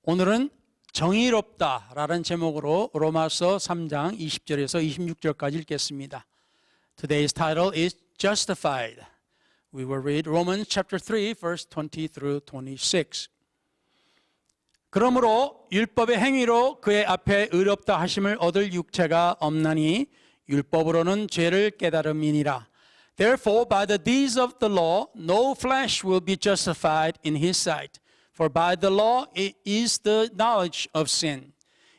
오늘은 정의롭다라는 제목으로 로마서 3장 20절에서 26절까지 읽겠습니다. Today's title is Justified. We will read Romans chapter 3, verse 20 through 26. 그러므로 율법의 행위로 그의 앞에 의롭다 하심을 얻을 육체가 없나니 율법으로는 죄를 깨달음이니라. Therefore, by the deeds of the law, no flesh will be justified in his sight. For by the law it is the knowledge of sin.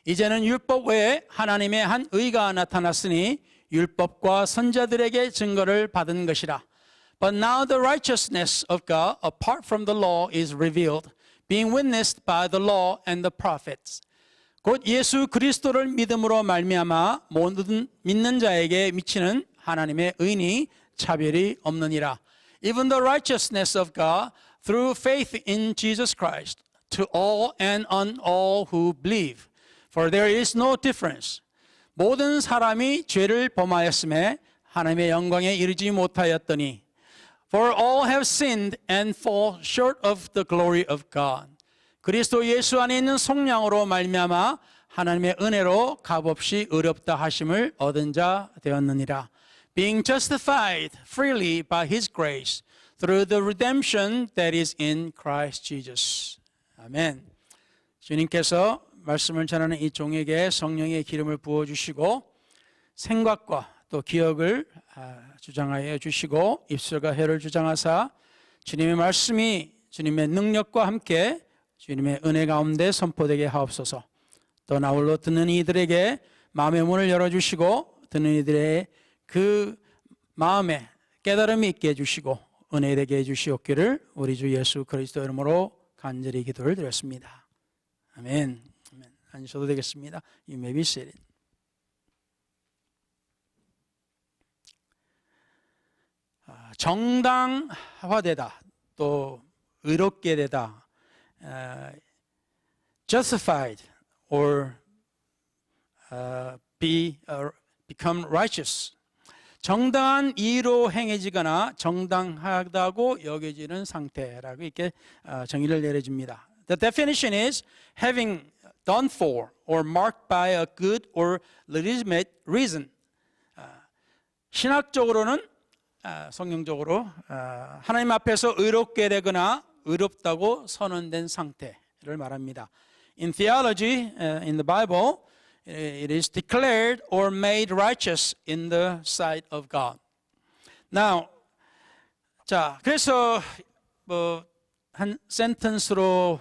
이제는 율법 외에 하나님의 한 의가 나타났으니 율법과 선자들에게 증거를 받은 것이라. But now the righteousness of God apart from the law is revealed, being witnessed by the law and the prophets. 곧 예수 그리스도를 믿음으로 말미암아 모든 믿는 자에게 미치는 하나님의 의니 차별이 없느니라. Even the righteousness of God through faith in Jesus Christ to all and on all who believe. For there is no difference. 모든 사람이 죄를 범하였음에 하나님의 영광에 이르지 못하였더니 For all have sinned and fall short of the glory of God. 그리스도 예수 안에 있는 속량으로 말미암아 하나님의 은혜로 값없이 의롭다 하심을 얻은 자 되었느니라. Being justified freely by His grace through the redemption that is in Christ Jesus. 아멘. 주님께서 말씀을 전하는 이 종에게 성령의 기름을 부어주시고 생각과 또 기억을 주장하여 주시고 입술과 혀를 주장하사 주님의 말씀이 주님의 능력과 함께 주님의 은혜 가운데 선포되게 하옵소서. 또 나홀로 듣는 이들에게 마음의 문을 열어주시고 듣는 이들의 그 마음에 깨달음이 있게 해주시고 은혜 되게 해주시옵기를 우리 주 예수 그리스도 이름으로 간절히 기도를 드렸습니다. 아멘. 아멘. 앉으셔도 되겠습니다. You may be seated. 정당화되다 또 의롭게 되다 justified or become righteous 정당한 이로 행해지거나 정당하다고 여겨지는 상태라고 이렇게 정의를 내려줍니다. The definition is having done for or marked by a good or legitimate reason. 신학적으로는 성경적으로 하나님 앞에서 의롭게 되거나 의롭다고 선언된 상태를 말합니다. In theology, in the Bible, it is declared or made righteous in the sight of God. Now, 자, 그래서 한 sentence로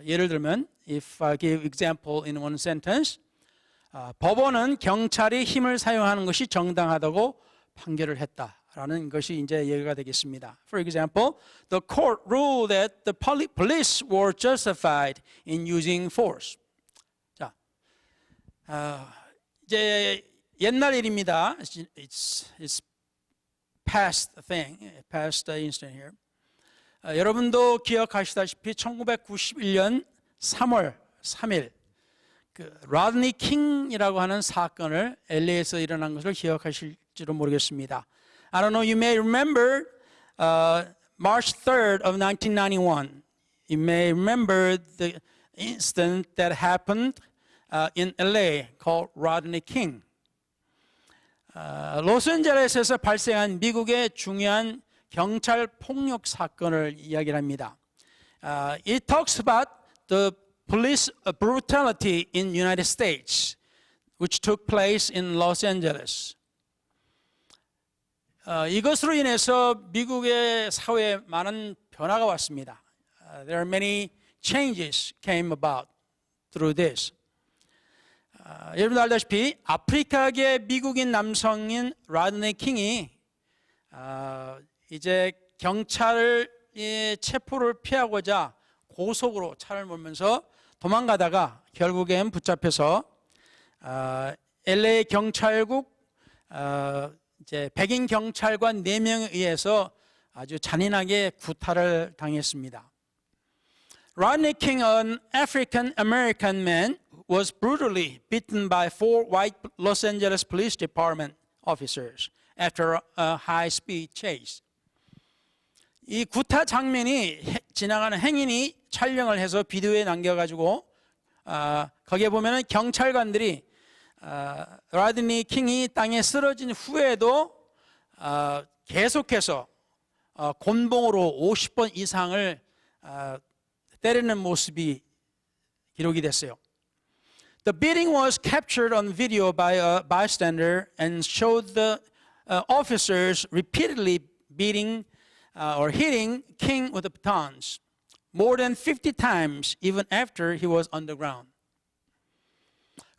예를 들면, if I give example in one sentence, 법원은 경찰이 힘을 사용하는 것이 정당하다고 판결을 했다라는 것이 이제 예가 되겠습니다. For example, the court ruled that the police were justified in using force. 자, 이제 옛날 일입니다. It's past thing, past incident here. 여러분도 기억하시다시피 1991년 3월 3일 그 라드니 킹이라고 하는 사건을 LA에서 일어난 것을 기억하실지도 모르겠습니다. I don't know, you may remember March 3rd of 1991. You may remember the incident that happened in LA called Rodney King. 로스앤젤레스에서 발생한 미국의 중요한 경찰 폭력 사건을 이야기를 합니다. It talks about the police brutality in United States, which took place in Los Angeles. 이것으로 인해서 미국의 사회에 많은 변화가 왔습니다. There are many changes came about through this. 여러분도 알다시피 아프리카계 미국인 남성인 라드니 킹이 이제 경찰의 체포를 피하고자 고속으로 차를 몰면서 도망가다가 결국엔 붙잡혀서 LA 경찰국 이제 백인 경찰관 4명에 의해서 아주 잔인하게 구타를 당했습니다. Rodney King, an African American man, was brutally beaten by 4 white Los Angeles Police Department officers after a high-speed chase. 이 구타 장면이 지나가는 행인이 촬영을 해서 비디오에 남겨가지고 거기에 보면은 경찰관들이 라드니 킹이 땅에 쓰러진 후에도 계속해서 곤봉으로 50번 이상을 때리는 모습이 기록이 됐어요. The beating was captured on video by a bystander and showed the officers repeatedly beating or hitting King with the batons more than 50 times even after he was on the ground.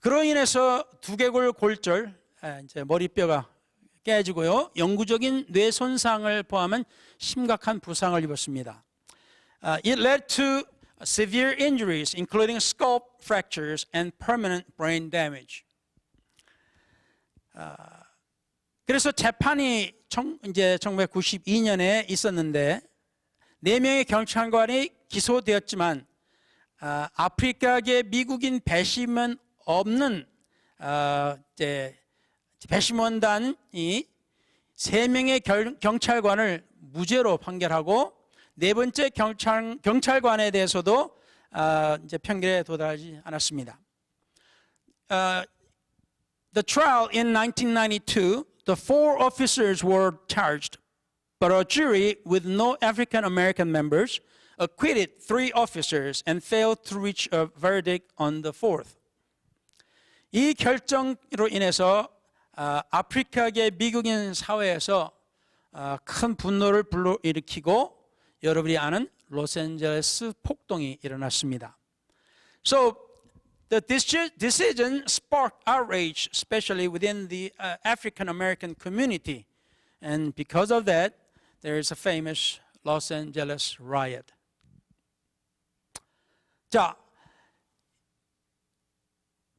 그로 인해서 두개골 골절, 이제 머리뼈가 깨지고요. 영구적인 뇌 손상을 포함한 심각한 부상을 입었습니다. It led to severe injuries, including skull fractures and permanent brain damage. 그래서 재판이 이제 1992년에 있었는데 4명의 경찰관이 기소되었지만 아프리카계 미국인 배심원 없는 이제 배심원단이 3명의 경찰관을 무죄로 판결하고 네 번째 경찰관에 대해서도 이제 판결에 도달하지 않았습니다. The trial in 1992, the 4 officers were charged, but a jury with no African American members acquitted 3 officers and failed to reach a verdict on the 4th. 이 결정으로 인해서 아프리카계 미국인 사회에서 큰 분노를 불러일으키고 여러분이 아는 로스앤젤레스 폭동이 일어났습니다. So the decision sparked outrage, especially within the African American community, and because of that, there is a famous Los Angeles riot. 자,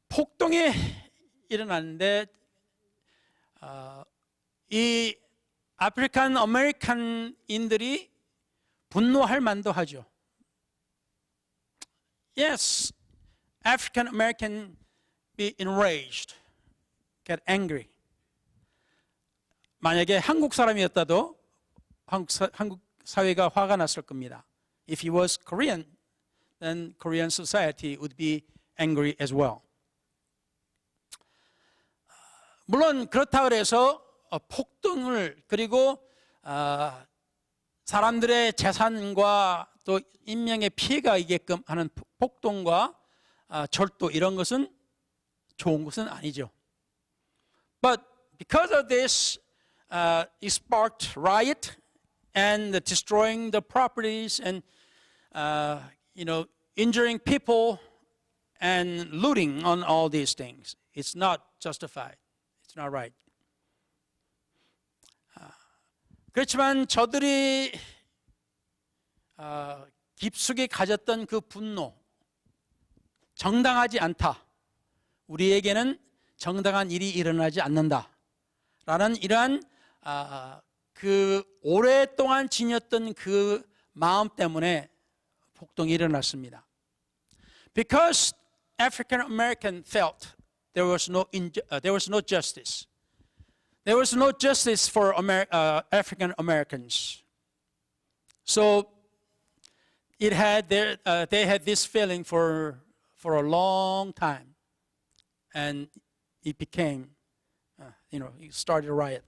폭동이 일어났는데 이 아프리칸 아메리칸인들이 분노할 만도 하죠. Yes, African American be enraged, get angry. 만약에 한국 사람이었다도 한국 사회가 화가 났을 겁니다. If he was Korean, then Korean society would be angry as well. 물론 그렇다고 해서 폭동을 그리고 사람들의 재산과 또 인명의 피해가 있게끔 하는 폭동과 절도 이런 것은 좋은 것은 아니죠. But because of this, it sparked riot and destroying the properties and injuring people and looting on all these things. It's not justified. It's not right. 그렇지만 저들이 깊숙이 가졌던 그 분노, 정당하지 않다. 우리에게는 정당한 일이 일어나지 않는다. 라는 이러한 그 오랫동안 지녔던 그 마음 때문에 폭동이 일어났습니다. Because African American felt there was no justice. There was no justice for African Americans. So they had this feeling for a long time, and it became, it started a riot.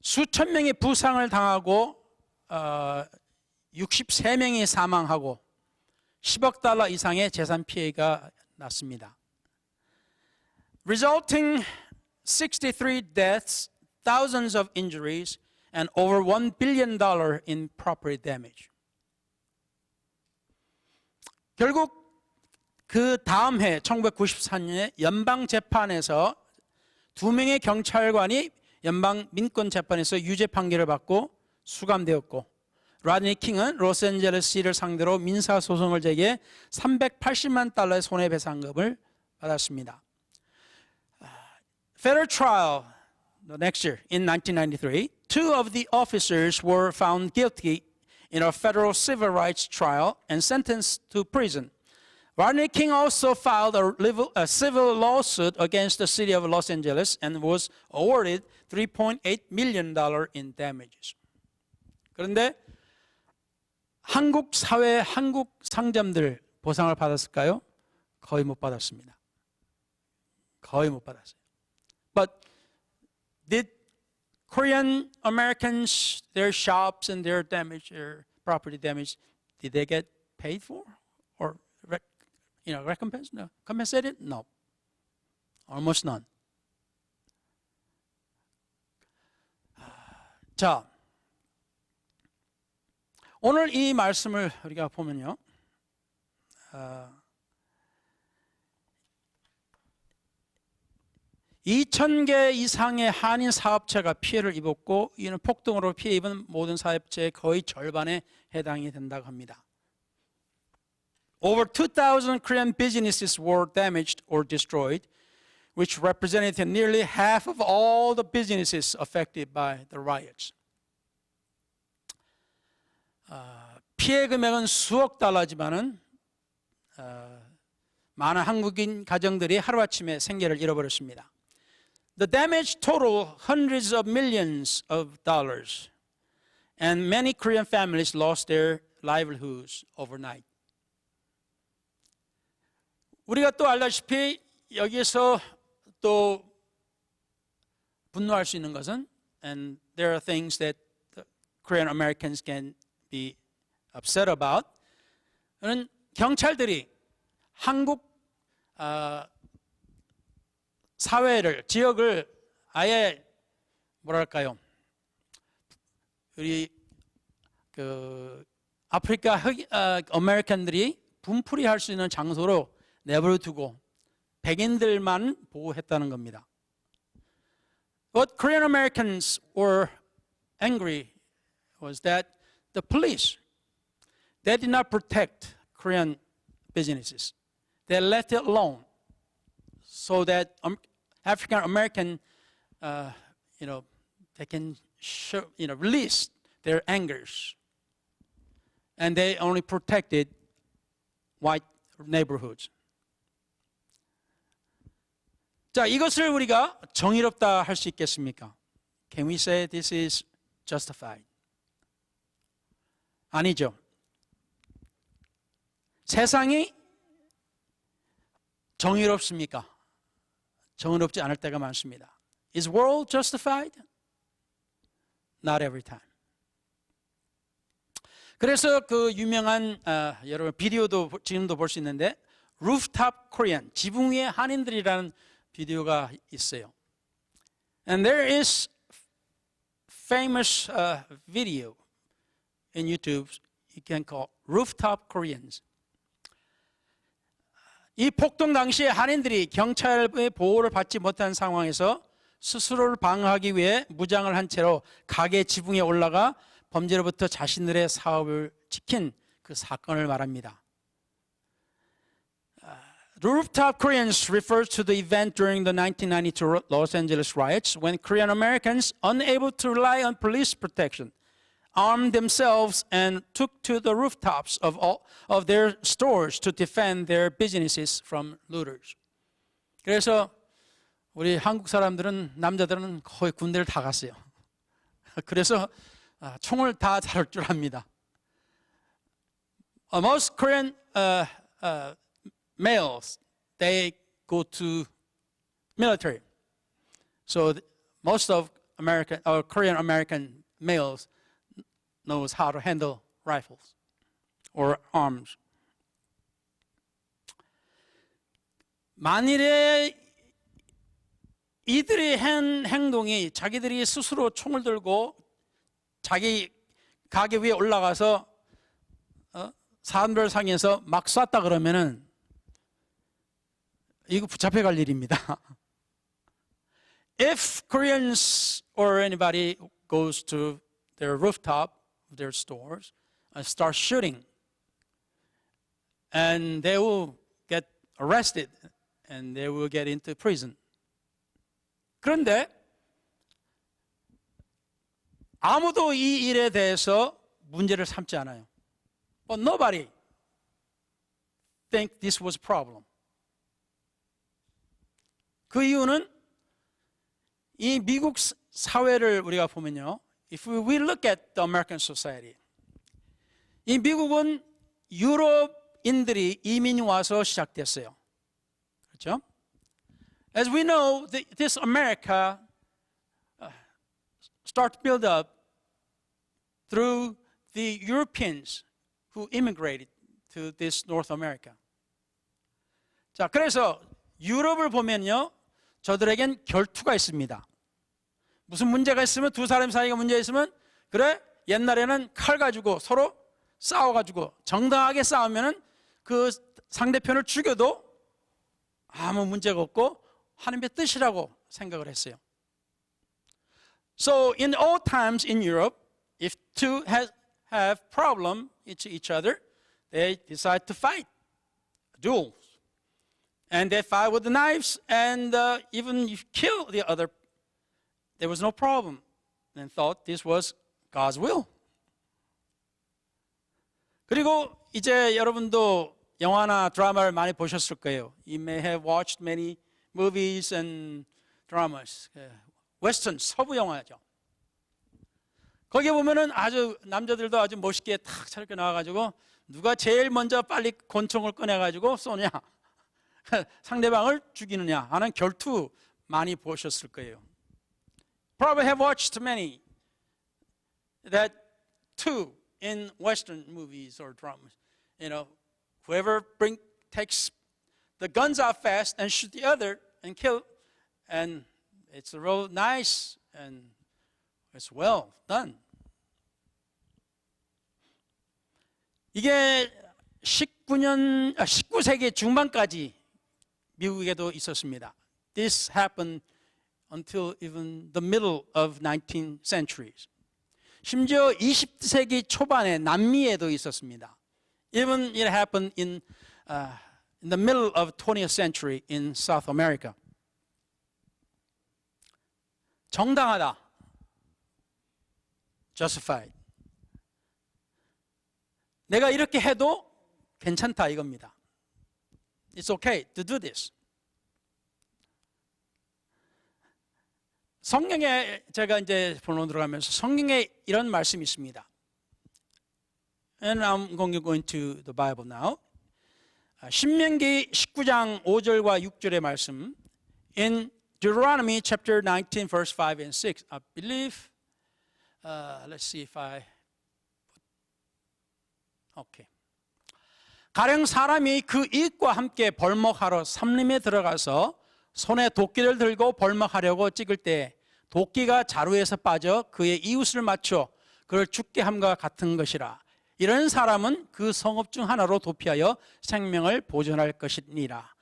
수천 명이 부상을 당하고 63명이 사망하고 10억 달러 이상의 재산 피해가 났습니다. Resulting 63 deaths, thousands of injuries, and over $1 billion in property damage. 결국 그 다음 해 1994년에 연방 재판에서 2명의 경찰관이 연방 민권 재판에서 유죄 판결을 받고 수감되었고 라드니 킹은 로스앤젤레스시를 상대로 민사 소송을 제기해 380만 달러의 손해배상금을 받았습니다. Federal trial the next year in 1993, 2 of the officers were found guilty in a federal civil rights trial and sentenced to prison. Rodney King also filed a civil lawsuit against the city of Los Angeles and was awarded $3.8 million in damages. 그런데 한국 사회, 한국 상점들 보상을 받았을까요? 거의 못 받았습니다. 거의 못 받았어요. But did Korean Americans, their shops and their damage, their property damage, did they get paid for or recompense? No, compensated? No, almost none. 자, 오늘 이 말씀을 우리가 보면요, 2,000개 이상의 한인 사업체가 피해를 입었고 이는 폭동으로 피해 입은 모든 사업체의 거의 절반에 해당이 된다고 합니다. Over 2,000 Korean businesses were damaged or destroyed, which represented nearly half of all the businesses affected by the riots. 피해 금액은 수억 달러지만은 많은 한국인 가정들이 하루아침에 생계를 잃어버렸습니다. The damage totaled hundreds of millions of dollars, and many Korean families lost their livelihoods overnight. 우리가 또 알다시피 여기에서 또 분노할 수 있는 것은, and there are things that the Korean Americans can be upset about. 는 경찰들이 한국 사회를, 지역을 아예 뭐랄까요, 우리 그 아프리카 아메리칸들이 분풀이할 수 있는 장소로 내버려 두고 백인들만 보호했다는 겁니다. What Korean Americans were angry was that the police, they did not protect Korean businesses. They left it alone so that African American, they can show, release their angers, and they only protected white neighborhoods. 자, 이것을 우리가 정의롭다 할 수 있겠습니까? Can we say this is justified? 아니죠. 세상이 정의롭습니까? 정의롭지 않을 때가 많습니다. Is world justified? Not every time. 그래서 그 유명한 여러분 비디오도 지금도 볼 수 있는데 Rooftop Korean, 지붕 위의 한인들이라는 비디오가 있어요. And there is famous video in YouTube you can call Rooftop Koreans. 이 폭동 당시에 한인들이 경찰의 보호를 받지 못한 상황에서 스스로를 방어하기 위해 무장을 한 채로 가게 지붕에 올라가 범죄로부터 자신들의 사업을 지킨 그 사건을 말합니다. Rooftop Koreans refers to the event during the 1992 Los Angeles riots when Korean Americans, unable to rely on police protection, armed themselves and took to the rooftops of their stores to defend their businesses from looters. 그래서 우리 한국 사람들은, 남자들은 거의 군대를 다 갔어요. 그래서 총을 다 다룰 줄 압니다. Most Korean males, they go to military. So most of American or Korean American males knows how to handle rifles or arms. 만일에 이들이 한 행동이 자기들이 스스로 총을 들고 자기 가게 위에 올라가서 산별상에서 막 쐈다 그러면은 이거 붙잡혀갈 일입니다. If Koreans or anybody goes to their rooftop of their stores and start shooting, and they will get arrested and they will get into prison. 그런데 아무도 이 일에 대해서 문제를 삼지 않아요. But nobody think this was a problem. 그 이유는 이 미국 사회를 우리가 보면요, if we look at the American society, 이 미국은 유럽인들이 이민이 와서 시작됐어요. 그렇죠? As we know, this America start to build up through the Europeans who immigrated to this North America. 자, 그래서 유럽을 보면요, 저들에겐 결투가 있습니다. 무슨 문제가 있으면 두 사람 사이가 문제 있으면 그래 옛날에는 칼 가지고 서로 싸워가지고 정당하게 싸우면은 그 상대편을 죽여도 아무 문제가 없고 하나님의 뜻이라고 생각을 했어요. So in old times in Europe, if two have problem each other, they decide to fight, duels, and they fight with the knives, and even if kill the other, there was no problem, and thought this was God's will. 그리고 이제 여러분도 영화나 드라마를 많이 보셨을 거예요. You may have watched many movies and dramas. 웨스턴, 서부 영화죠. 거기에 보면은 아주 남자들도 아주 멋있게 탁 저렇게 나와가지고 누가 제일 먼저 빨리 권총을 꺼내가지고 쏘냐, 상대방을 죽이느냐 하는 결투 많이 보셨을 거예요. Probably have watched many that too in Western movies or dramas. You know, whoever takes the guns out fast and shoot the other and kill, and it's real nice and it's well done. 이게 19세기 중반까지 미국에도 있었습니다. This happened until even the middle of 19th centuries. 심지어 20세기 초반에 남미에도 있었습니다. Even it happened in the middle of 20th century in South America. 정당하다. Justified. 내가 이렇게 해도 괜찮다 이겁니다. It's okay to do this. 성경에 제가 이제 본론 들어가면서 성경에 이런 말씀이 있습니다. And I'm going to go into the Bible now. 신명기 19장 5절과 6절의 말씀. In Deuteronomy chapter 19 verse 5 and 6. I believe, let's see if I, okay. 가령 사람이 그 이웃과 함께 벌목하러 삼림에 들어가서 손에 도끼를 들고 벌목하려고 찍을 때 도끼가 자루에서 빠져 그의 이웃을 맞춰 그를 죽게 함과 같은 것이라. 이런 사람은 그 성읍 중 하나로 도피하여 생명을 보존할 것이니라.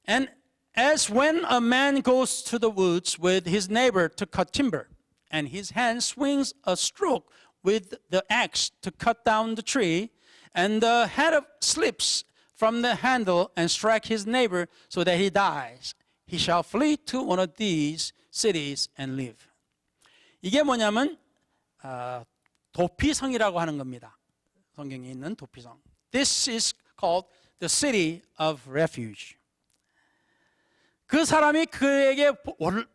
And as when a man goes to the woods with his neighbor to cut timber, and his hand swings a stroke with the axe to cut down the tree, and the head slips from the handle and strike his neighbor so that he dies, he shall flee to one of these cities and live. 이게 뭐냐면 도피성이라고 하는 겁니다. 성경에 있는 도피성. This is called the city of refuge. 그 사람이 그에게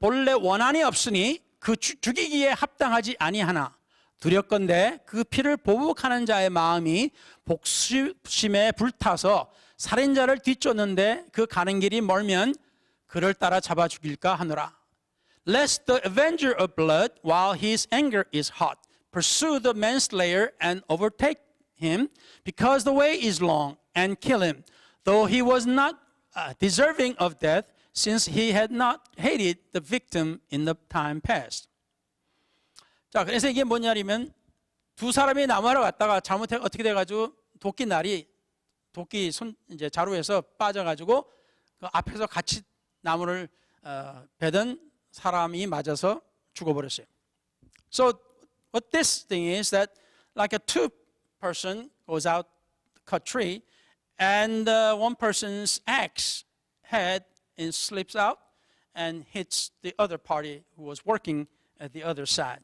본래 원한이 없으니 그 죽이기에 합당하지 아니하나 두렵건대 그 피를 보복하는 자의 마음이 복심에 불타서 살인자를 뒤쫓는데 그 가는 길이 멀면 그를 따라 잡아 죽일까 하노라. Lest the avenger of blood, while his anger is hot, pursue the manslayer and overtake him, because the way is long, and kill him, though he was not deserving of death, since he had not hated the victim in the time past. 자, 그래서 이게 뭐냐면 두 사람이 나무하러 갔다가 잘못해 어떻게 돼가지고 도끼 손 이제 자루에서 빠져가지고 그 앞에서 같이 나무를 베던 사람이 맞아서 죽어버렸어요. So what this thing is that like a two person goes out to cut tree, and one person's axe head slips out and hits the other party who was working at the other side.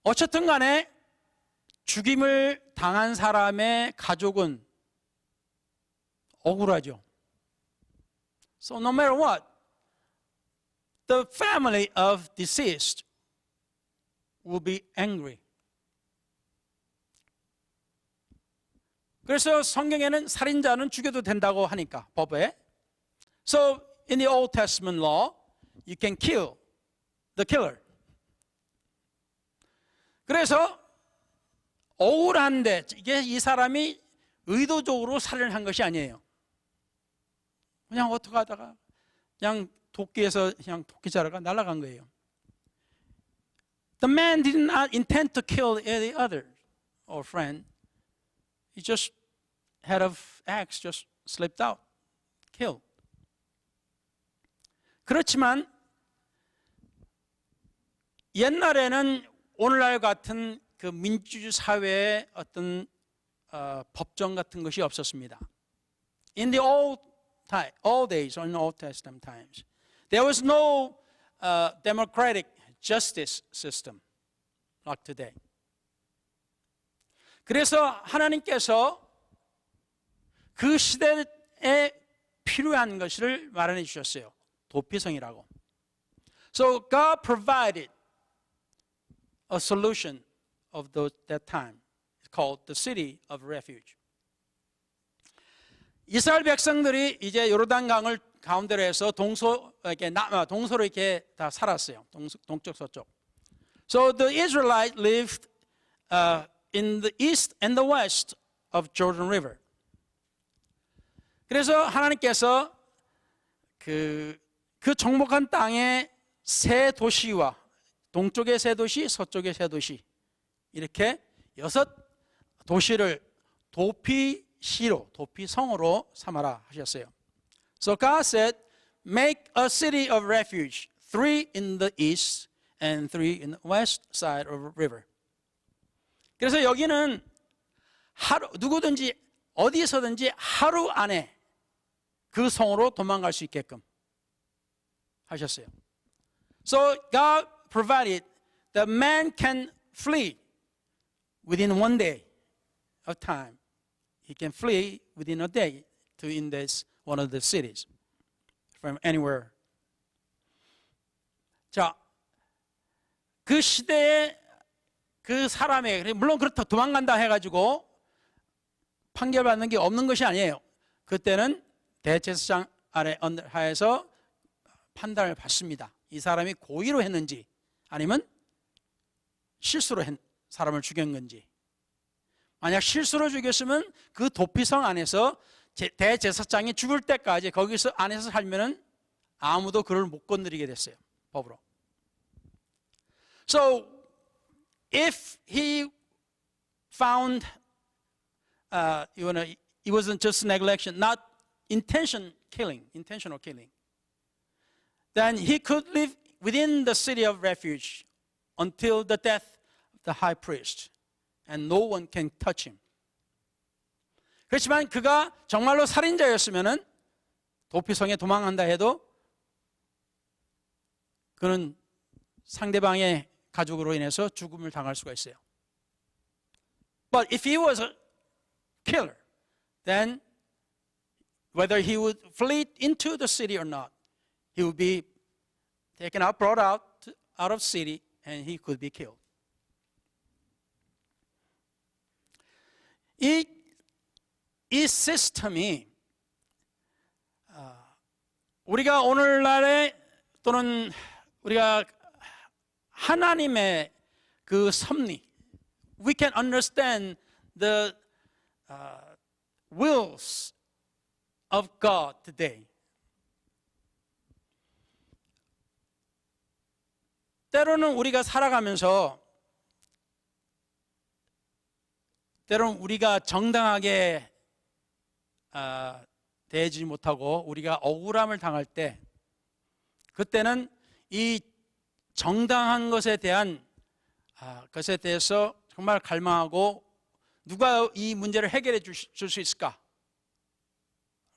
어쨌든 간에 죽임을 당한 사람의 가족은 억울하죠. So no matter what, the family of deceased will be angry. 그래서 성경에는 살인자는 죽여도 된다고 하니까 법에. So in the Old Testament law, you can kill the killer. 그래서 억울한데 이게 이 사람이 의도적으로 살인을 한 것이 아니에요. 그냥 어떻게 하다가 그냥 도끼에서 그냥 도끼 자루가 날아간 거예요. The man did not intend to kill any other or friend. He just head of axe just slipped out, killed. 그렇지만 옛날에는 오늘날 같은 그 민주주의 사회의 어떤 법정 같은 것이 없었습니다. In the old days, or in the Old Testament times, there was no democratic justice system like today. 그래서 하나님께서 그 시대에 필요한 것을 마련해 주셨어요. 도피성이라고. So God provided a solution of that time. It's called the city of refuge. 이스라엘 백성들이 이제 요르단강을 가운데로 해서 동서로 이렇게 다 살았어요. 동쪽 서쪽. So the Israelites lived in the east and the west of Jordan River. 그래서 하나님께서 그 정복한 땅의 세 도시와 동쪽의 세 도시, 서쪽의 세 도시 이렇게 6 도시를 도피시로, 도피성으로 삼아라 하셨어요. So God said, make a city of refuge, 3 in the east and 3 in the west side of the river. 그래서 여기는 누구든지 어디서든지 하루 안에 그 성으로 도망갈 수 있게끔 하셨어요. So God provided that man can flee within 1 day of time. He can flee within a day to in this one of the cities from anywhere. 자, 그 시대에 그 사람의 물론 그렇다 도망간다 해가지고 판결받는 게 없는 것이 아니에요. 그때는 대제사장 아래 하에서 판단을 받습니다. 이 사람이 고의로 했는지 아니면 실수로 사람을 죽인 건지. 만약 실수로 죽였으면 그 도피성 안에서 대제사장이 죽을 때까지 거기서 안에서 살면은 아무도 그를 못 건드리게 됐어요. 법으로. So if he found it wasn't just neglection, not intentional killing, then he could live within the city of refuge until the death of the high priest, and no one can touch him. 그렇지만 그가 정말로 살인자였으면은 도피성에 도망간다 해도 그는 상대방의 가족으로 인해서 죽음을 당할 수가 있어요. But if he was a killer, then whether he would flee into the city or not, he would be taken out, brought out of city, and he could be killed. 이 시스템이 우리가 오늘날에 또는 우리가 하나님의 그 섭리, we can understand the wills of God today. 때로는 우리가 살아가면서 때로는 우리가 정당하게 대하지 못하고 우리가 억울함을 당할 때 그때는 이 정당한 것에 대한 것에 대해서 정말 갈망하고 누가 이 문제를 해결해 줄 수 있을까?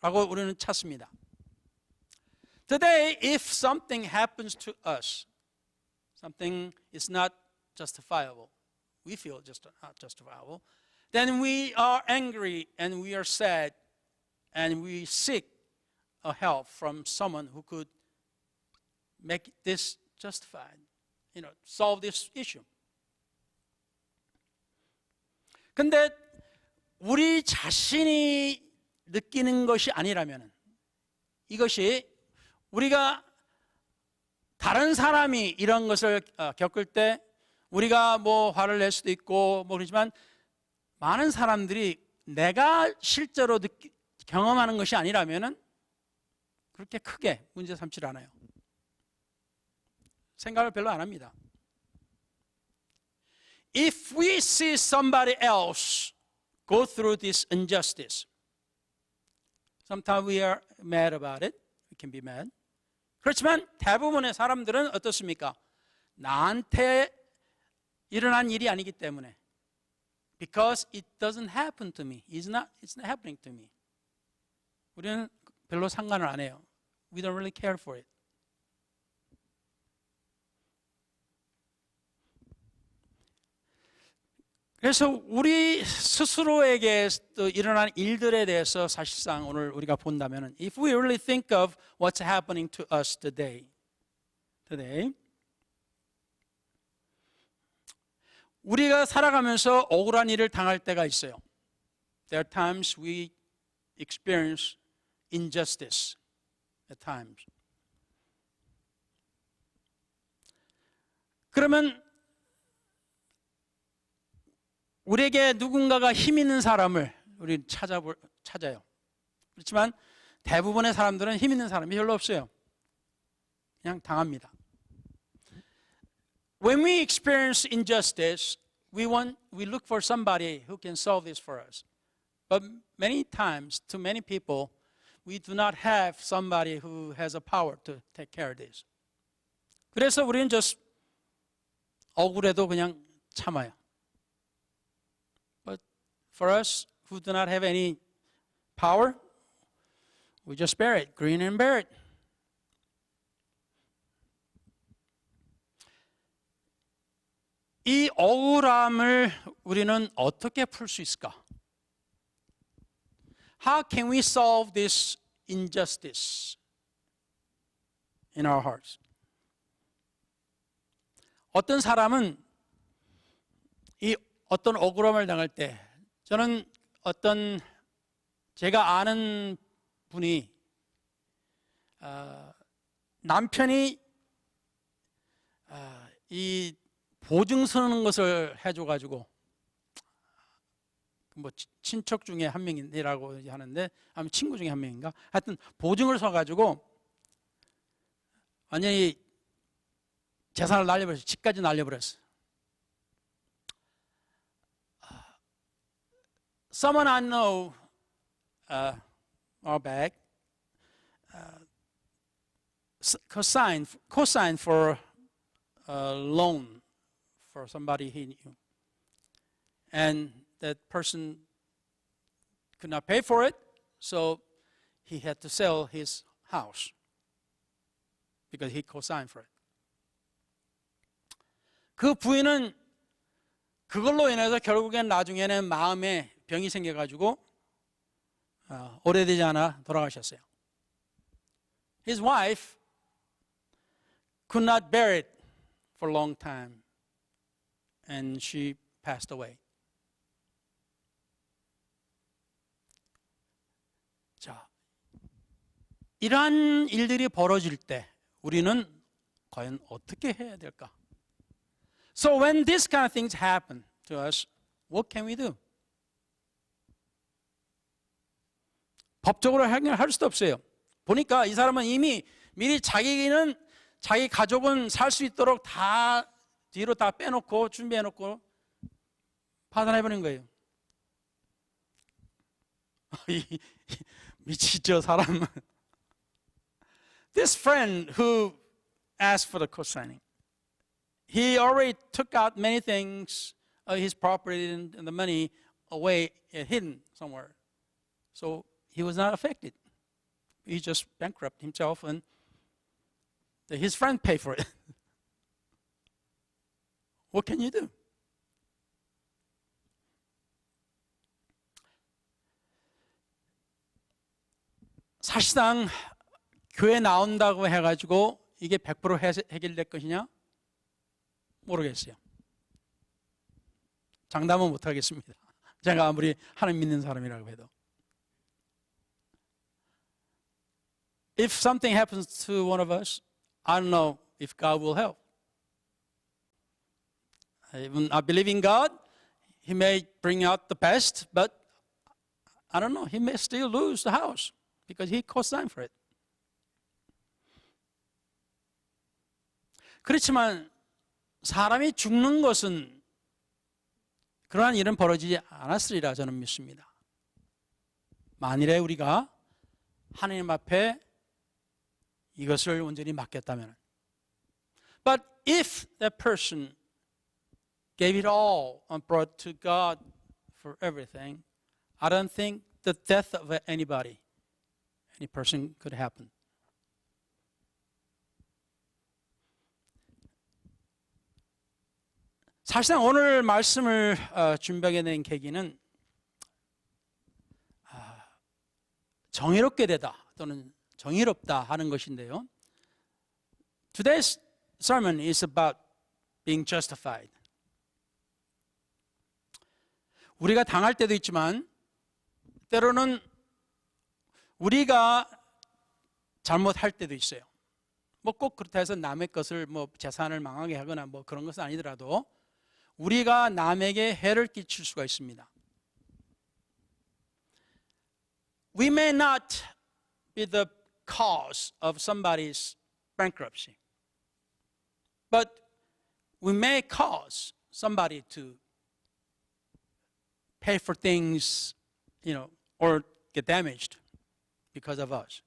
라고 우리는 찾습니다. Today, if something happens to us, something is not justifiable, we feel just not justifiable, then we are angry and we are sad and we seek a help from someone who could make this justified, solve this issue. 근데 우리 자신이 느끼는 것이 아니라면 이것이 우리가 다른 사람이 이런 것을 겪을 때 우리가 뭐 화를 낼 수도 있고 뭐 그렇지만 많은 사람들이 내가 실제로 경험하는 것이 아니라면 그렇게 크게 문제 삼지 않아요. 생각을 별로 안 합니다. If we see somebody else go through this injustice, sometimes we are mad about it. We can be mad. 그렇지만 대부분의 사람들은 어떻습니까? 나한테 일어난 일이 아니기 때문에 because it doesn't happen to me. It's not happening to me. 우리는 별로 상관을 안 해요. We don't really care for it. 그래서 우리 스스로에게 또 일어난 일들에 대해서 사실상 오늘 우리가 본다면 if we really think of what's happening to us today 우리가 살아가면서 억울한 일을 당할 때가 있어요. There are times we experience injustice at times. 그러면 우리에게 누군가가 힘 있는 사람을 우리 찾아요. 그렇지만 대부분의 사람들은 힘 있는 사람이 별로 없어요. 그냥 당합니다. When we experience injustice, we look for somebody who can solve this for us. But many times, to many people, we do not have somebody who has a power to take care of this. 그래서 우리는 just 억울해도 그냥 참아요. For us who do not have any power, we just bear it, grin and bear it. 이 억울함을 우리는 어떻게 풀 수 있을까? How can we solve this injustice in our hearts? 어떤 사람은 이 어떤 억울함을 당할 때 저는 어떤 제가 아는 분이 남편이 이 보증 서는 것을 해줘가지고 뭐 친척 중에 한 명이라고 하는데 아니면 친구 중에 한 명인가 하여튼 보증을 서가지고 완전히 재산을 날려버렸어요. 집까지 날려버렸어요. Someone I know, our back, co-signed for a loan for somebody he knew. And that person could not pay for it, so he had to sell his house because he co-signed for it. 그 부인은 그걸로 인해서 결국엔 나중에는 마음에 병이 생겨가지고 오래되지 않아 돌아가셨어요. His wife could not bear it for a long time and she passed away. 자, 이러한 일들이 벌어질 때 우리는 과연 어떻게 해야 될까? So when these kind of things happen to us, what can we do? 법적으로 해결할 수도 없어요. 보니까 이 사람은 이미 미리 자기는 자기 가족은 살 수 있도록 다 뒤로 다 빼놓고 준비해놓고 파산해버린 거예요. 미치죠 사람은. This friend who asked for the co-signing, he already took out many things, his property and the money away, hidden somewhere. So he was not affected. He just bankrupted himself and his friend paid for it. What can you do? 사실상 교회 나온다고 해가지고 이게 100% 해결될 것이냐? 모르겠어요. 장담은 못하겠습니다. 제가 아무리 하나님 믿는 사람이라고 해도. If something happens to one of us, I don't know if God will help. Even I believe in God, He may bring out the best, but I don't know, He may still lose the house because He co-signed for it. 그렇지만 사람이 죽는 것은 그러한 일은 벌어지지 않았으리라 저는 믿습니다. 만일에 우리가 하나님 앞에 이것을 온전히 맡겼다면. But if that person gave it all and brought to God for everything, I don't think the death of anybody, any person could happen. 사실상 오늘 말씀을 준비하게 된 계기는 정의롭게 되다 또는 정의롭다 하는 것인데요. Today's sermon is about being justified. 우리가 당할 때도 있지만 때로는 우리가 잘못할 때도 있어요. 뭐 꼭 그렇다 해서 남의 것을 뭐 재산을 망하게 하거나 뭐 그런 것은 아니더라도 우리가 남에게 해를 끼칠 수가 있습니다. We may not be the cause of somebody's bankruptcy, but we may cause somebody to pay for things, or get damaged because of us.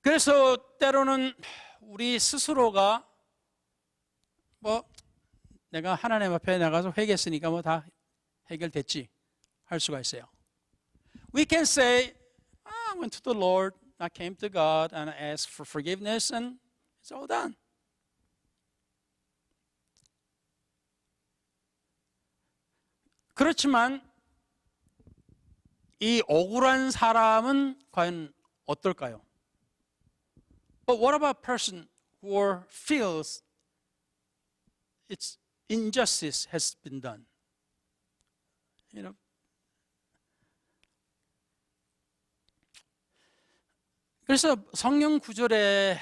그래서 때로는 우리 스스로가 내가 하나님 앞에 나가서 회개했으니까 다 해결됐지 할 수가 있어요. We can say, I went to the Lord, I came to God and I asked for forgiveness and it's all done. 그렇지만 이 억울한 사람은 과연 어떨까요? But what about a person who feels its injustice has been done? 그래서 성경 구절의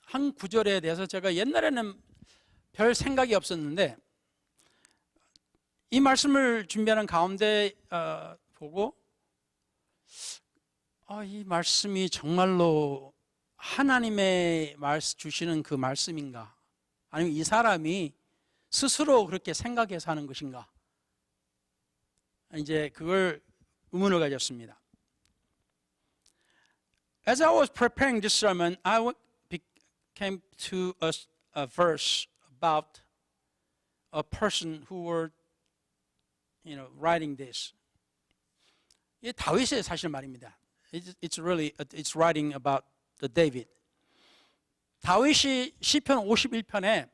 한 구절에 대해서 제가 옛날에는 별 생각이 없었는데 이 말씀을 준비하는 가운데 보고 이 말씀이 정말로 하나님의 주시는 그 말씀인가? 아니면 이 사람이 스스로 그렇게 생각해서 하는 것인가? 이제 그걸 의문을 가졌습니다. As I was preparing this sermon, I came to a verse about a person who were, writing this. 이 다윗의 사실 말입니다. It's writing about the David. 다윗이 시편 51편에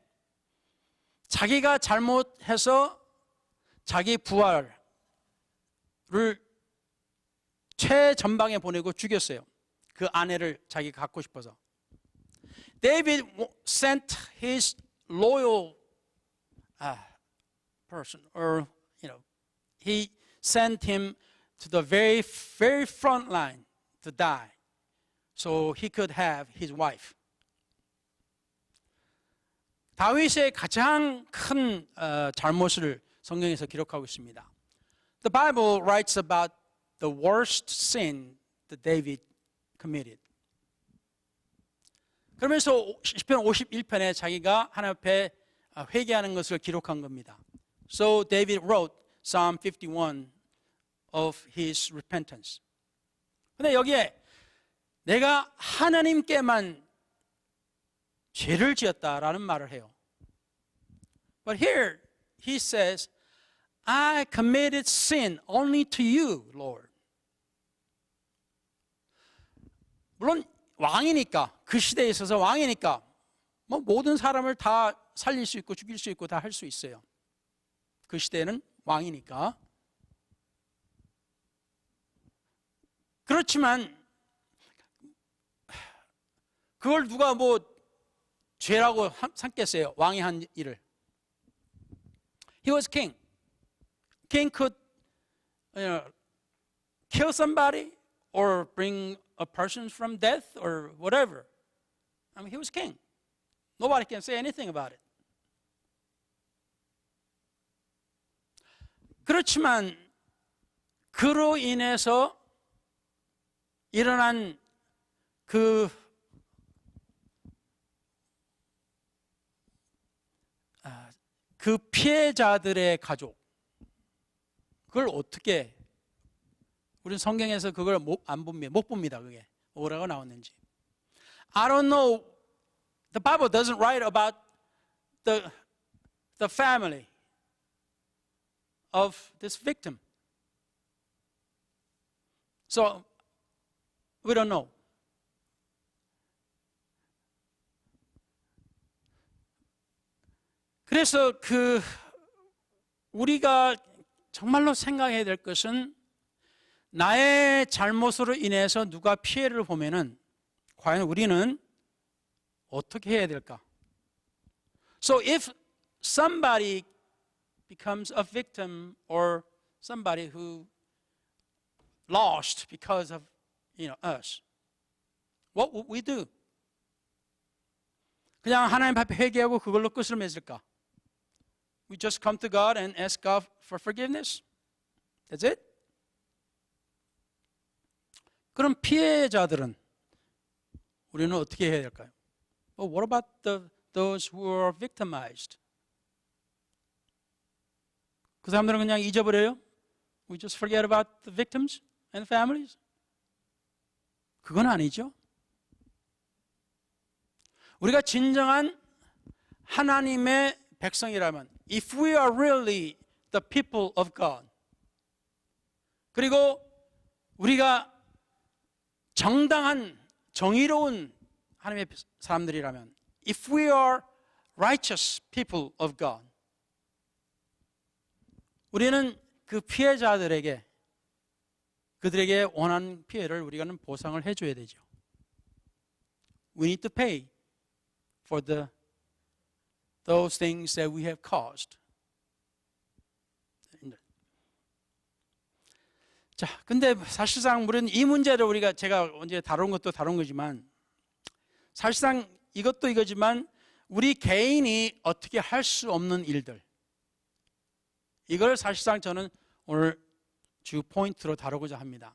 자기가 잘못해서 자기 부하를 최전방에 보내고 죽였어요. 그 아내를 자기가 갖고 싶어서. David sent his loyal person, or he sent him to the very front line to die, so he could have his wife. 다윗의 가장 큰 잘못을 성경에서 기록하고 있습니다. The Bible writes about the worst sin that David committed. 그러면서 시편 51편에 자기가 하나님 앞에 회개하는 것을 기록한 겁니다. So David wrote Psalm 51 of his repentance. 근데 여기에 내가 하나님께만 죄를 지었다라는 말을 해요. But here he says, I committed sin only to you, Lord. 물론 왕이니까, 그 시대에 있어서 왕이니까 모든 사람을 다 살릴 수 있고 죽일 수 있고 다 할 수 있어요. 그 시대에는 왕이니까. 그렇지만 그걸 누가 죄라고 삼겠어요? 왕이 한 일을. He was king. King could kill somebody or bring a person from death or whatever. I mean, he was king. Nobody can say anything about it. 그렇지만 그로 인해서 일어난 그 피해자들의 가족, 그걸 어떻게, 우리는 성경에서 그걸 못 봅니다. 그게 뭐라고 나왔는지. I don't know. The Bible doesn't write about the family of this victim. So we don't know. 그래서 우리가 정말로 생각해야 될 것은 나의 잘못으로 인해서 누가 피해를 보면은 과연 우리는 어떻게 해야 될까? So if somebody becomes a victim or somebody who lost because of us, what would we do? 그냥 하나님 앞에 회개하고 그걸로 끝을 맺을까? We just come to God and ask God for forgiveness? That's it? 그럼 피해자들은 우리는 어떻게 해야 될까요? Well, what about those who are victimized? 그 사람들은 그냥 잊어버려요? We just forget about the victims and families? 그건 아니죠. 우리가 진정한 하나님의 백성이라면, if we are really the people of God, 그리고 우리가 정당한 정의로운 하나님의 사람들이라면, if we are righteous people of God, 우리는 그 피해자들에게 그들에게 원하는 피해를 우리가는 보상을 해줘야 되죠. We need to pay for those things that we have caused. 자, 근데 사실상 우리는 이 문제를 제가 언제 다룬 것도 다룬 거지만, 사실상 이것도 이거지만 우리 개인이 어떻게 할 수 없는 일들, 이걸 사실상 저는 오늘 주 포인트로 다루고자 합니다.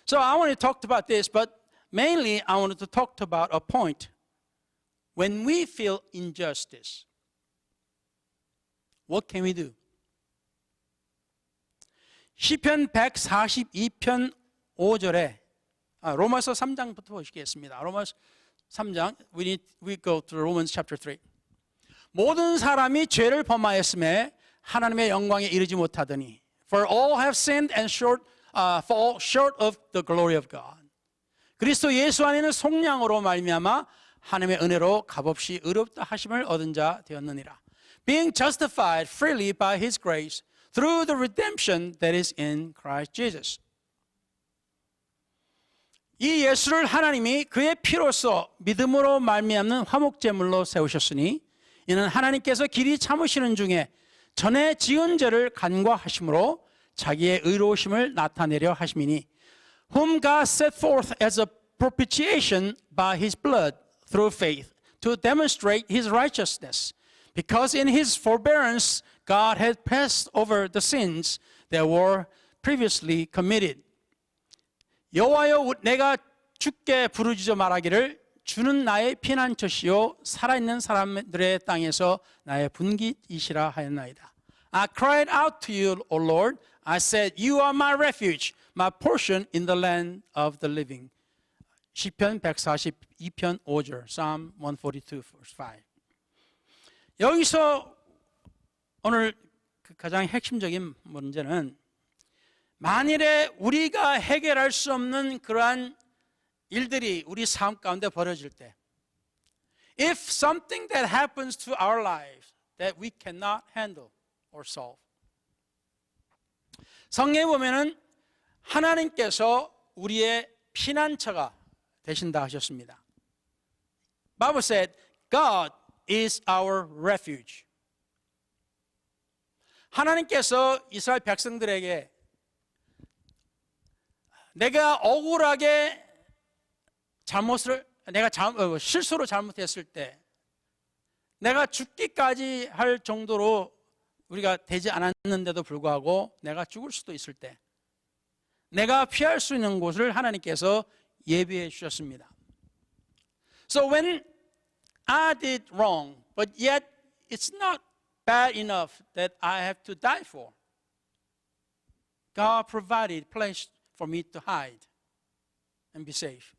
So I want to talk about this, but mainly I wanted to talk about a point. When we feel injustice, what can we do? 시편 142편 5절에 로마서 3장부터 보시겠습니다. 로마서 3장, we go to Romans chapter 3. 모든 사람이 죄를 범하였음에 하나님의 영광에 이르지 못하더니 For all have sinned and fall short of the glory of God. 그리스도 예수 안에는 속량으로 말미암아 하나님의 은혜로 값없이 의롭다 하심을 얻은 자 되었느니라. Being justified freely by His grace through the redemption that is in Christ Jesus. 이 예수를 하나님이 그의 피로써 믿음으로 말미암는 화목제물로 세우셨으니 이는 하나님께서 길이 참으시는 중에 전에 지은 죄를 간과하심으로 자기의 의로우심을 나타내려 하심이니 whom God set forth as a propitiation by His blood through faith to demonstrate His righteousness because in His forbearance God had passed over the sins that were previously committed. 여호와여 내가 주께 부르짖어 말하기를 주는 나의 피난처시요 살아있는 사람들의 땅에서 나의 분깃이시라 하였나이다. I cried out to you, O Lord. I said, You are my refuge, my portion in the land of the living. 시편 142편 5절, Psalm 142, verse 5. 여기서 오늘 가장 핵심적인 문제는 만일에 우리가 해결할 수 없는 그러한 일들이 우리 삶 가운데 벌어질 때, if something that happens to our lives that we cannot handle or solve, 성경에 보면은 하나님께서 우리의 피난처가 되신다 하셨습니다. Bible said, God is our refuge. 하나님께서 이스라엘 백성들에게 내가 억울하게 실수로 잘못했을 때, 내가 죽기까지 할 정도로 우리가 되지 않았는데도 불구하고 내가 죽을 수도 있을 때, 내가 피할 수 있는 곳을 하나님께서 예비해 주셨습니다. So when I did wrong, but yet it's not bad enough that I have to die for, God provided a place for me to hide and be safe.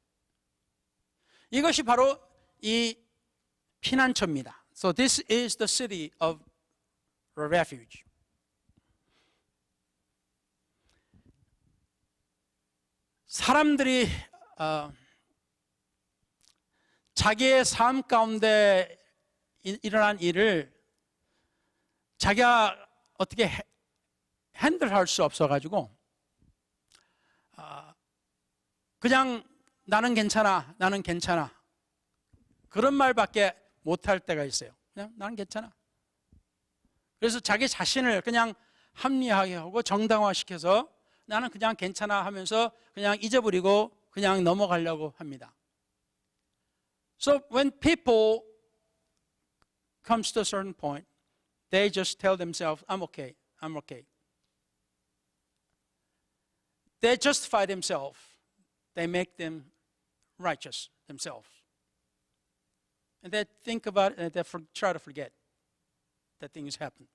이것이 바로 이 피난처입니다. So this is the city of refuge. 사람들이 자기의 삶 가운데 일어난 일을 자기가 어떻게 핸들할 수 없어가지고 그냥 나는 괜찮아, 나는 괜찮아, 그런 말밖에 못할 때가 있어요. 그냥 나는 괜찮아. 그래서 자기 자신을 그냥 합리화하게 하고 정당화시켜서 나는 그냥 괜찮아 하면서 그냥 잊어버리고 그냥 넘어가려고 합니다. So when people comes to a certain point, they just tell themselves, I'm okay, I'm okay. They justify themselves. They make them righteous themselves. And they think about it and they try to forget that things happen.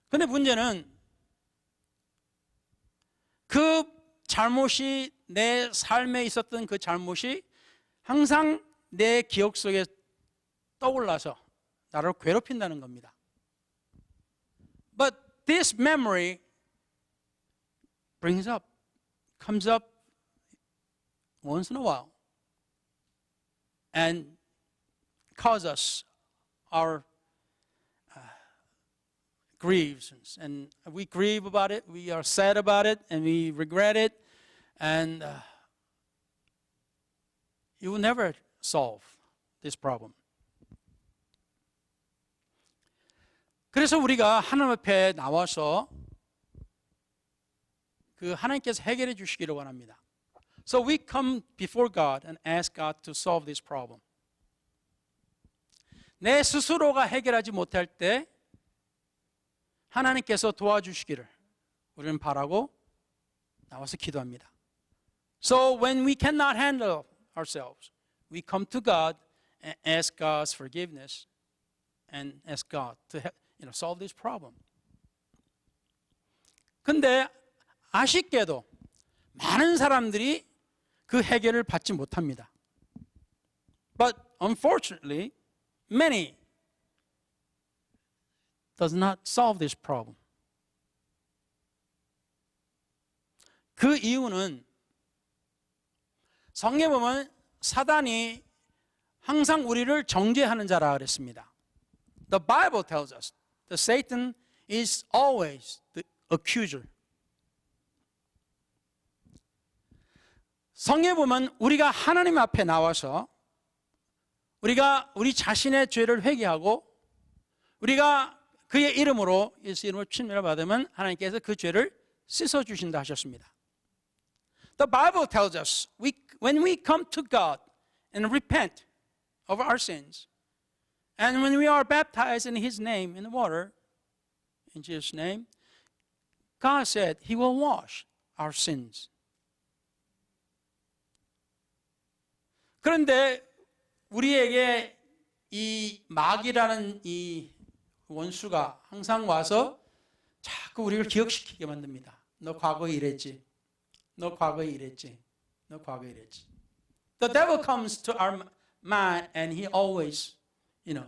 근데 문제는 그 잘못이, 내 삶에 있었던 그 잘못이 항상 내 기억 속에 떠올라서 나를 괴롭힌다는 겁니다. But this memory comes up once in a while and cause us our grieves, and we grieve about it, we are sad about it, and we regret it, and you will never solve this problem. 그래서 우리가 하나님 앞에 나와서 그 하나님께서 해결해 주시기를 원합니다. So we come before God and ask God to solve this problem. 내 스스로가 해결하지 못할 때 하나님께서 도와주시기를 우리는 바라고 나와서 기도합니다. So when we cannot handle ourselves, we come to God and ask God's forgiveness and ask God to solve this problem. 근데 아쉽게도 많은 사람들이 그 해결을 받지 못합니다. But unfortunately, many does not solve this problem. 그 이유는 성경에 보면 사단이 항상 우리를 정죄하는 자라 그랬습니다. The Bible tells us that Satan is always the accuser. 성경에 보면 우리가 하나님 앞에 나와서 우리가 우리 자신의 죄를 회개하고 우리가 그의 이름으로 예수 이름으로 침례를 받으면 하나님께서 그 죄를 씻어 주신다 하셨습니다. The Bible tells us when we come to God and repent of our sins, and when we are baptized in His name in the water, in Jesus' name, God said He will wash our sins. 그런데 우리에게 이 마귀라는 이 원수가 항상 와서 자꾸 우리를 기억시키게 만듭니다. 너 과거에 이랬지. 너 과거에 이랬지. 너 과거에 이랬지. The devil comes to our mind and he always,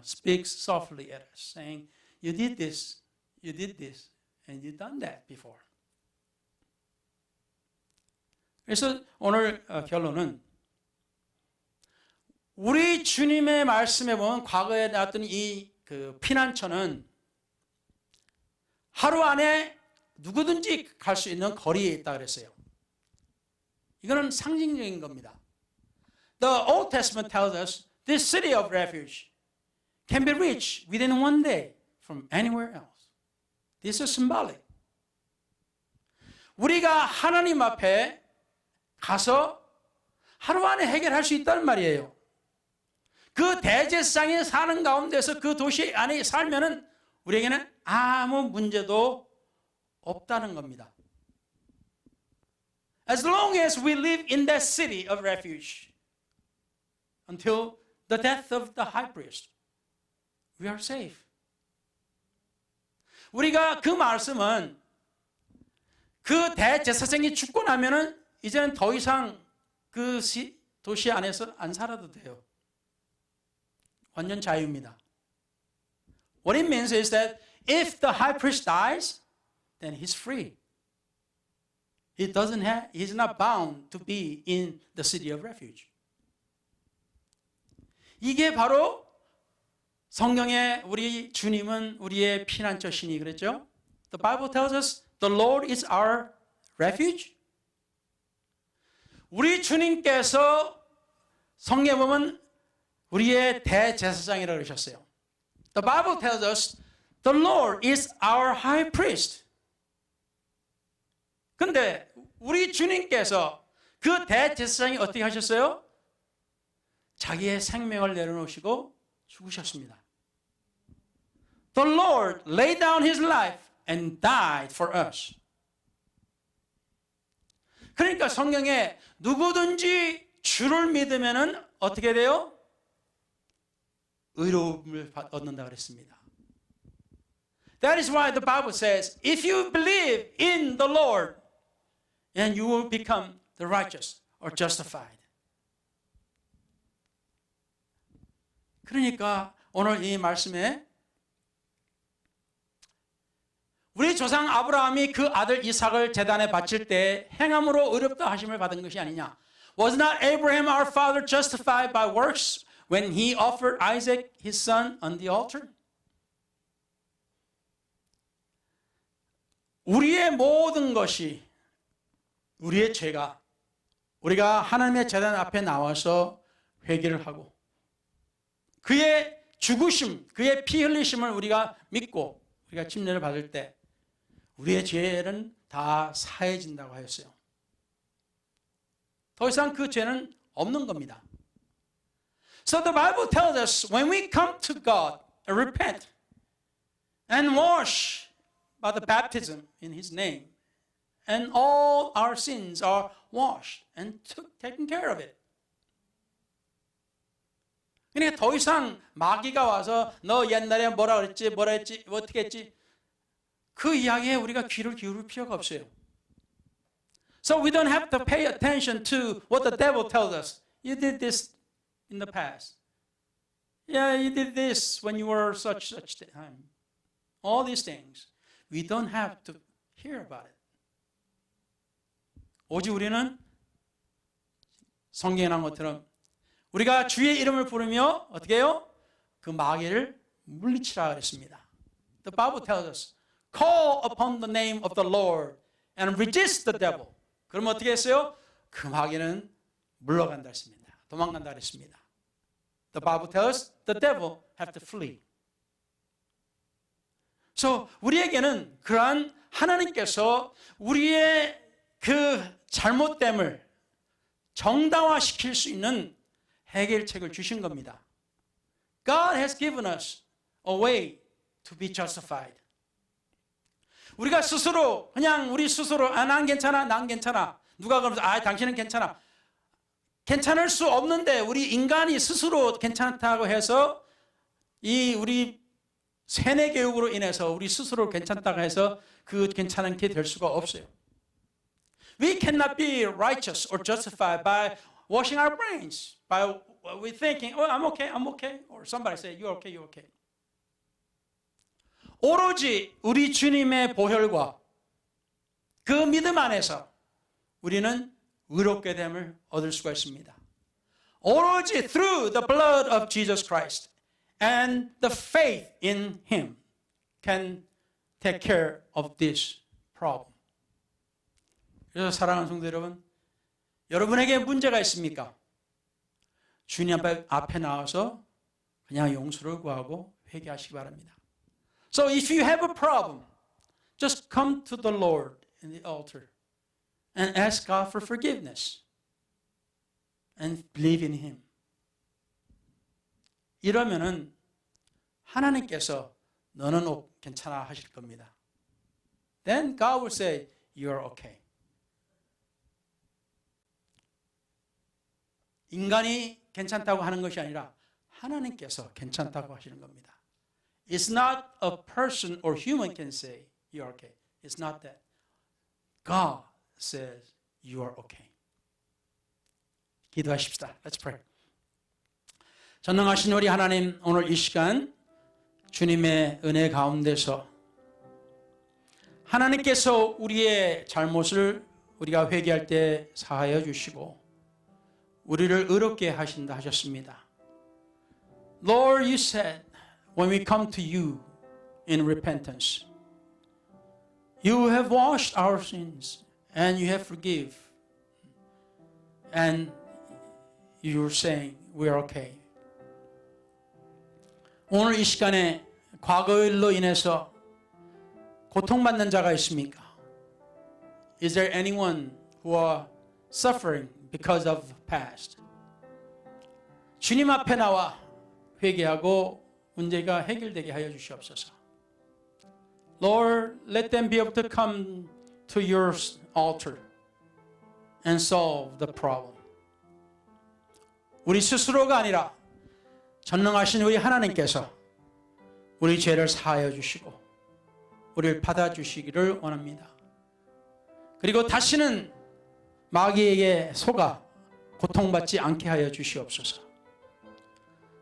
speaks softly at us, saying, you did this, and you've done that before. 그래서 오늘 결론은 우리 주님의 말씀에 보면 과거에 나왔던 이 그 피난처는 하루 안에 누구든지 갈 수 있는 거리에 있다 그랬어요. 이거는 상징적인 겁니다. The Old Testament tells us this city of refuge can be reached within one day from anywhere else. This is symbolic. 우리가 하나님 앞에 가서 하루 안에 해결할 수 있다는 말이에요. 그 대제사장이 사는 가운데서 그 도시 안에 살면은 우리에게는 아무 문제도 없다는 겁니다. As long as we live in that city of refuge until the death of the high priest, we are safe. 우리가 그 말씀은 그 대제사장이 죽고 나면은 이제는 더 이상 그 도시 안에서 안 살아도 돼요. 완전 자유입니다. What it means is that if the high priest dies, then he's free. He's not bound to be in the city of refuge. 이게 바로 성경에 우리 주님은 우리의 피난처시니 그랬죠? The Bible tells us the Lord is our refuge. 우리 주님께서 성경에 보면 우리의 대제사장이라고 그러셨어요. The Bible tells us the Lord is our high priest. 근데 우리 주님께서 그 대제사장이 어떻게 하셨어요? 자기의 생명을 내려놓으시고 죽으셨습니다. The Lord laid down his life and died for us. 그러니까 성경에 누구든지 주를 믿으면은 어떻게 돼요? 의로움을 얻는다 그랬습니다. That is why the Bible says, if you believe in the Lord, then you will become the righteous or justified. 그러니까 오늘 이 말씀에 우리 조상 아브라함이 그 아들 이삭을 제단에 바칠 때 행함으로 의롭다 하심을 받은 것이 아니냐. Was not Abraham our father justified by works when he offered Isaac his son on the altar? 우리의 모든 것이 우리의 죄가 우리가 하나님의 제단 앞에 나와서 회개를 하고 그의 죽으심, 그의 피 흘리심을 우리가 믿고 우리가 침례를 받을 때 우리의 죄는 다 사해진다고 하였어요. 더 이상 그 죄는 없는 겁니다. So the Bible tells us when we come to God and repent and wash by the baptism in His name, and all our sins are washed and taken care of it. 그러니까 더 이상 마귀가 와서 너 옛날에 뭐라 했지, 어떻게 했지? 그 이야기에 우리가 귀를 기울일 필요가 없어요. So we don't have to pay attention to what the devil tells us. You did this in the past. Yeah, you did this when you were such time. All these things. We don't have to hear about it. 오직 우리는 성경에 나온 것처럼 우리가 주의 이름을 부르며 어떻게 해요? 그 마귀를 물리치라 그랬습니다. The Bible tells us, call upon the name of the Lord and resist the devil. 그럼 어떻게 했어요? 그 마귀는 물러간다 했습니다. 도망간다 그랬습니다. The Bible tells us the devil have to flee. So 우리에게는 그러한 하나님께서 우리의 그 잘못됨을 정당화시킬 수 있는 해결책을 주신 겁니다. God has given us a way to be justified. 우리가 스스로 그냥 우리 스스로 난 괜찮아, 난 괜찮아. 누가 그러면서 당신은 괜찮아. 괜찮을 수 없는데 우리 인간이 스스로 괜찮다고 해서 이 우리 세뇌 교육으로 인해서 우리 스스로 괜찮다고 해서 그 괜찮은 게 될 수가 없어요. We cannot be righteous or justified by washing our brains, by we thinking, oh, I'm okay, or somebody say, you're okay. 오로지 우리 주님의 보혈과 그 믿음 안에서 우리는 의롭게 됨을 얻을 수가 있습니다. 오로지 through the blood of Jesus Christ and the faith in Him can take care of this problem. 그래서 사랑하는 성도 여러분, 여러분에게 문제가 있습니까? 주님 앞에 나와서 그냥 용서를 구하고 회개하시기 바랍니다. So if you have a problem, Just come to the Lord in the altar and ask God for forgiveness and believe in Him. 이러면은 하나님께서 너는 괜찮아 하실 겁니다. Then God will say, you're okay. 인간이 괜찮다고 하는 것이 아니라 하나님께서 괜찮다고 하시는 겁니다. It's not a person or human can say, you're okay. It's not that. God says, you are okay. 기도하십시다. Let's pray. 전능하신 우리 하나님, 오늘 이 시간 주님의 은혜 가운데서 하나님께서 우리의 잘못을 우리가 회개할 때 사하여 주시고 우리를 의롭게 하신다 하셨습니다. Lord, you said when we come to you in repentance, you have washed our sins and you have forgiven. And you're saying we're okay. 오늘 이 시간에 과거 일로 인해서 고통받는 자가 있습니까? Is there anyone who are suffering because of past? 주님 앞에 나와 회개하고 문제가 해결되게 하여 주시옵소서. Lord, let them be able to come to your altar and solve the problem. 우리 스스로가 아니라 전능하신 우리 하나님께서 우리 죄를 사하여 주시고 우리를 받아주시기를 원합니다. 그리고 다시는 마귀에게 속아 고통받지 않게 하여 주시옵소서.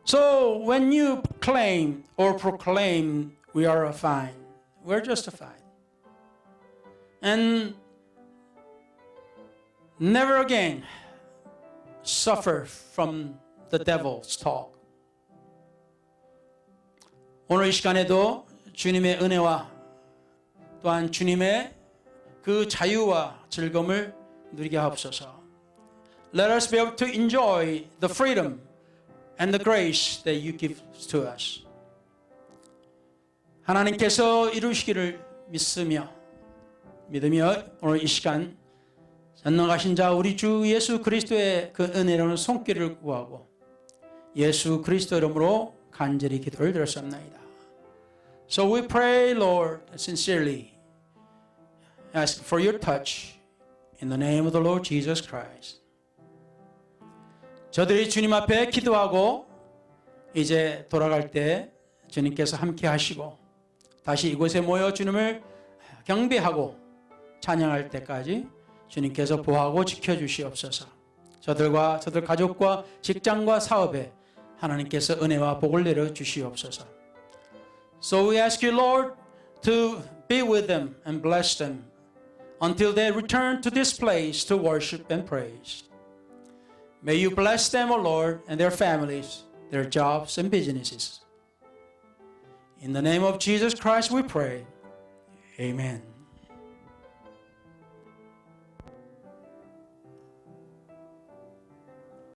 So when you claim or proclaim we are fine, we're justified. And never again suffer from the devil's talk. 오늘 이 시간에도 주님의 은혜와 또한 주님의 그 자유와 즐거움을 누리게 하옵소서. Let us be able to enjoy the freedom and the grace that you give to us. 하나님께서 이루시기를 믿으며 오늘 이 시간 전능하신 자 우리 주 예수 그리스도의 그 은혜로운 손길을 구하고 예수 그리스도 이름으로 간절히 기도를 드렸습니다. So we pray, Lord, sincerely, ask for your touch in the name of the Lord Jesus Christ. 저들이 주님 앞에 기도하고 이제 돌아갈 때 주님께서 함께 하시고 다시 이곳에 모여 주님을 경배하고 찬양할 때까지 주님께서 보호하고 지켜주시옵소서. 저들과 저들 가족과 직장과 사업에 하나님께서 은혜와 복을 내려 주시옵소서. So we ask you, Lord, to be with them and bless them until they return to this place to worship and praise. May you bless them, O Lord, and their families, their jobs and businesses. In the name of Jesus Christ we pray. Amen.